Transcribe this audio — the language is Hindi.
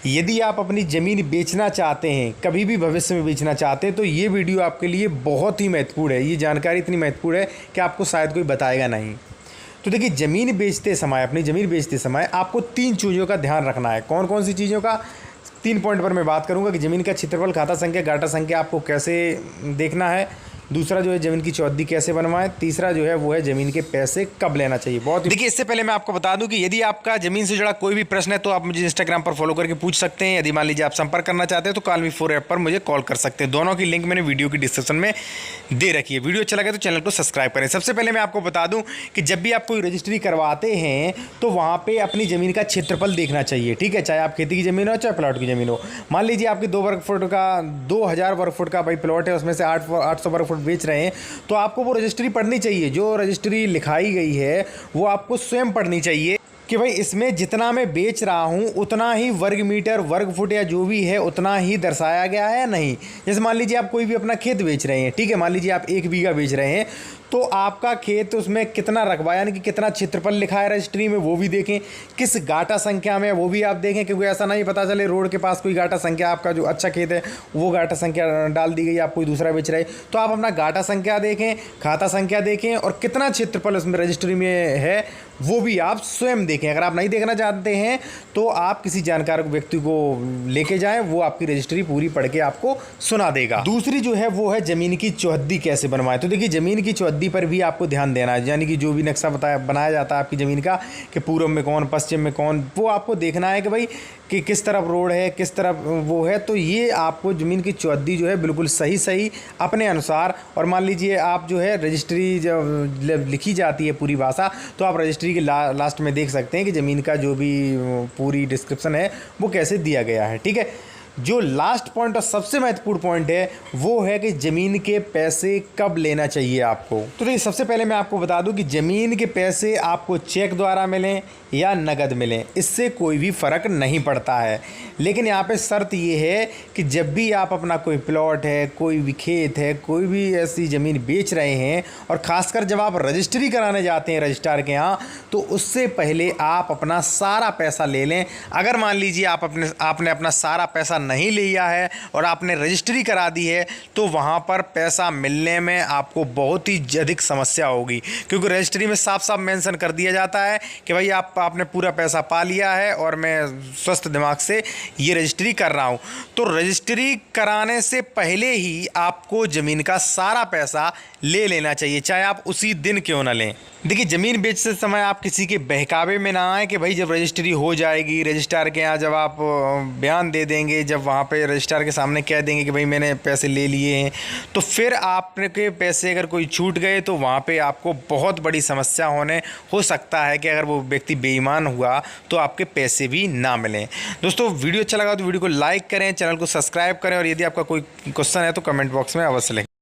यदि आप अपनी ज़मीन बेचना चाहते हैं, कभी भी भविष्य में बेचना चाहते हैं, तो ये वीडियो आपके लिए बहुत ही महत्वपूर्ण है। ये जानकारी इतनी महत्वपूर्ण है कि आपको शायद कोई बताएगा नहीं। तो देखिए, ज़मीन बेचते समय, अपनी ज़मीन बेचते समय आपको 3 चीज़ों का ध्यान रखना है। कौन कौन सी चीज़ों का? 3 पॉइंट पर मैं बात करूँगा कि ज़मीन का क्षेत्रफल, खाता संख्या, गाटा संख्या आपको कैसे देखना है। दूसरा जो है ज़मीन की चौहद्दी कैसे बनवाएं। तीसरा जो है वो है ज़मीन के पैसे कब लेना चाहिए। बहुत देखिए, इससे पहले मैं आपको बता दूं कि यदि आपका ज़मीन से जुड़ा कोई भी प्रश्न है तो आप मुझे इंस्टाग्राम पर फॉलो करके पूछ सकते हैं। यदि मान लीजिए आप संपर्क करना चाहते हैं तो कॉल-मी-4 ऐप पर मुझे कॉल कर सकते हैं। दोनों की लिंक मैंने वीडियो की डिस्क्रिप्शन में दे रखी है। वीडियो अच्छा लगे तो चैनल को सब्सक्राइब करें। सबसे पहले मैं आपको बता दूँ कि जब भी आप कोई रजिस्ट्री करवाते हैं तो वहाँ पर अपनी ज़मीन का क्षेत्रफल देखना चाहिए। ठीक है, चाहे आप खेती की ज़मीन हो चाहे प्लॉट की ज़मीन हो। मान लीजिए आपकी 2 वर्ग फुट का 2000 वर्ग फुट का भाई प्लॉट है, उसमें से 800 वर्ग फुट बेच रहे हैं, तो आपको वो रजिस्ट्री पढ़नी चाहिए। जो रजिस्ट्री लिखाई गई है वो आपको स्वयं पढ़नी चाहिए कि भाई इसमें जितना मैं बेच रहा हूँ उतना ही वर्ग मीटर, वर्ग फुट या जो भी है उतना ही दर्शाया गया है या नहीं। जैसे मान लीजिए आप कोई भी अपना खेत बेच रहे हैं, ठीक है, मान लीजिए आप 1 बीघा बेच रहे हैं, तो आपका खेत उसमें कितना रकबा यानी कि कितना क्षेत्रफल लिखा है रजिस्ट्री में वो भी देखें। किस गाटा संख्या में वो भी आप देखें, क्योंकि ऐसा नहीं पता चले रोड के पास कोई गाटा संख्या, आपका जो अच्छा खेत है वो गाटा संख्या डाल दी गई, आप कोई दूसरा बेच रहे हैं। तो आप अपना गाटा संख्या देखें, खाता संख्या देखें और कितना क्षेत्रफल उसमें रजिस्ट्री में है वो भी आप स्वयं देखें। अगर आप नहीं देखना चाहते हैं तो आप किसी जानकार व्यक्ति को लेके जाएं, वो आपकी रजिस्ट्री पूरी पढ़ के आपको सुना देगा। दूसरी जो है वो है ज़मीन की चौहद्दी कैसे बनवाएं। तो देखिए, ज़मीन की चौहद्दी पर भी आपको ध्यान देना है, यानी कि जो भी नक्शा बनाया जाता है आपकी ज़मीन का कि पूर्व में कौन, पश्चिम में कौन, वो आपको देखना है कि भाई कि किस तरफ रोड है, किस तरफ वो है। तो ये आपको ज़मीन की चौहद्दी जो है बिल्कुल सही अपने अनुसार। और मान लीजिए आप जो है रजिस्ट्री जब लिखी जाती है पूरी भाषा, तो आप रजिस्ट्री के लास्ट में देख सकते हैं कि ज़मीन का जो भी पूरी डिस्क्रिप्शन है वो कैसे दिया गया है। ठीक है, जो लास्ट पॉइंट और सबसे महत्वपूर्ण पॉइंट है वो है कि ज़मीन के पैसे कब लेना चाहिए आपको। तो देखिए, सबसे पहले मैं आपको बता दूं कि ज़मीन के पैसे आपको चेक द्वारा मिलें या नकद मिलें, इससे कोई भी फ़र्क नहीं पड़ता है। लेकिन यहाँ पे शर्त ये है कि जब भी आप अपना कोई प्लॉट है, कोई भी खेत है, कोई भी ऐसी ज़मीन बेच रहे हैं, और ख़ासकर जब आप रजिस्ट्री कराने जाते हैं रजिस्ट्रार के यहाँ, तो उससे पहले आप अपना सारा पैसा ले लें। अगर मान लीजिए आपने अपना सारा पैसा नहीं लिया है और आपने रजिस्ट्री करा दी है, तो वहाँ पर पैसा मिलने में आपको बहुत ही अधिक समस्या होगी, क्योंकि रजिस्ट्री में साफ साफ मेंशन कर दिया जाता है कि भाई आपने पूरा पैसा पा लिया है और मैं स्वस्थ दिमाग से ये रजिस्ट्री कर रहा हूँ। तो रजिस्ट्री कराने से पहले ही आपको ज़मीन का सारा पैसा ले लेना चाहिए, चाहे आप उसी दिन क्यों ना लें। देखिए, ज़मीन बेचते समय आप किसी के बहकावे में ना आए कि भाई जब रजिस्ट्री हो जाएगी, रजिस्ट्रार के यहाँ जब आप बयान दे देंगे, जब वहाँ पे रजिस्ट्रार के सामने कह देंगे कि भाई मैंने पैसे ले लिए हैं, तो फिर आपके पैसे अगर कोई छूट गए तो वहाँ पे आपको बहुत बड़ी समस्या हो सकता है कि अगर वो व्यक्ति बेईमान हुआ तो आपके पैसे भी ना मिलें। दोस्तों, वीडियो अच्छा लगा तो वीडियो को लाइक करें, चैनल को सब्सक्राइब करें, और यदि आपका कोई क्वेश्चन है तो कमेंट बॉक्स में अवश्य लिखें।